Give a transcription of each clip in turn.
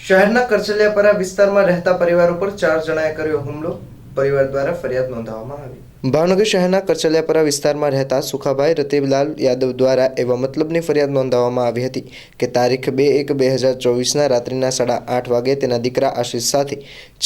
શહેરના કરચલિયાપરા વિસ્તારમાં રહેતા પરિવાર ઉપર 4 જણાએ કર્યો હુમલો. પરિવાર દ્વારા ફરિયાદ નોંધાવવામાં આવી. ભાવનગર શહેરના કરચલિયાપરા વિસ્તારમાં રહેતા સુખાભાઈ રતિલાલ યાદવ દ્વારા એવા મતલબની ફરિયાદ નોંધાવવામાં આવી હતી કે તારીખ 2/1/2024ના રાત્રિના 8:30 વાગે તેના દીકરા આશિષ સાથે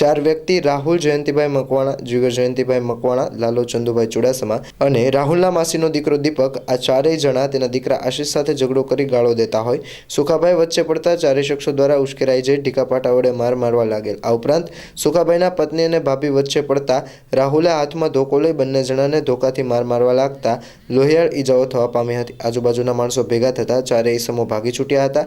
4 વ્યક્તિ રાહુલ જયંતિભાઈ મકવાણા, જીગર જયંતિભાઈ મકવાણા, લાલો ચંદુભાઈ ચુડાસમા અને રાહુલના માસીનો દીકરો દીપક, આ ચારેય જણા તેના દીકરા આશિષ સાથે ઝઘડો કરી ગાળો દેતા હોય સુખાભાઈ વચ્ચે પડતા ચારેય શખ્સો દ્વારા ઉશ્કેરાઈ જઈ ઢીકાપાટા વડે મારવા લાગેલ. આ ઉપરાંત સુખાભાઈના પત્ની અને ભાભી વચ્ચે પડતા રાહુલે હાથમાં ધોકો લઈ બંને જણાને ધોકાથી મારવા લાગતા લોહિયાળ ઈજાઓ થવા પામી હતી. આજુબાજુના માણસો ભેગા થતા ચારેય ઈસમો ભાગી છૂટ્યા હતા.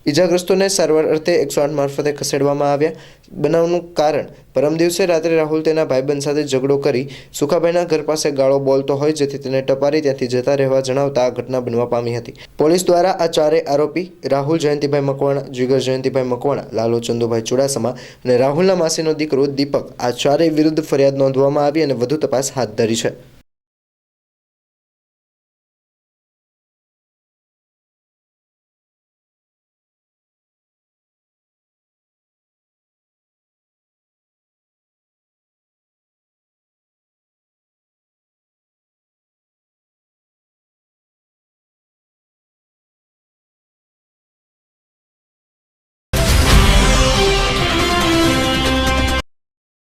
ઈજાગ્રસ્તોને સારવાર અર્થે 108 મારફતે ખસેડવામાં આવ્યા. બનાવનું કારણ પરમ દિવસે રાત્રે રાહુલ તેના ભાઈબંધ સાથે ઝઘડો કરી સુખાભાઈના ઘર પાસે ગાળો બોલતો હોય, જેથી તેને ટપારી ત્યાંથી જતા રહેવા જણાવતા આ ઘટના બનવા પામી હતી. પોલીસ દ્વારા આ ચારેય આરોપી રાહુલ જયંતિભાઈ મકવાણા, જીગર જયંતિભાઈ મકવાણા, લાલો ચંદુભાઈ ચુડાસમા અને રાહુલના માસીનો દીકરો દીપક, આ ચારેય વિરુદ્ધ ફરિયાદ નોંધવામાં આવી અને વધુ તપાસ હાથ ધરી છે.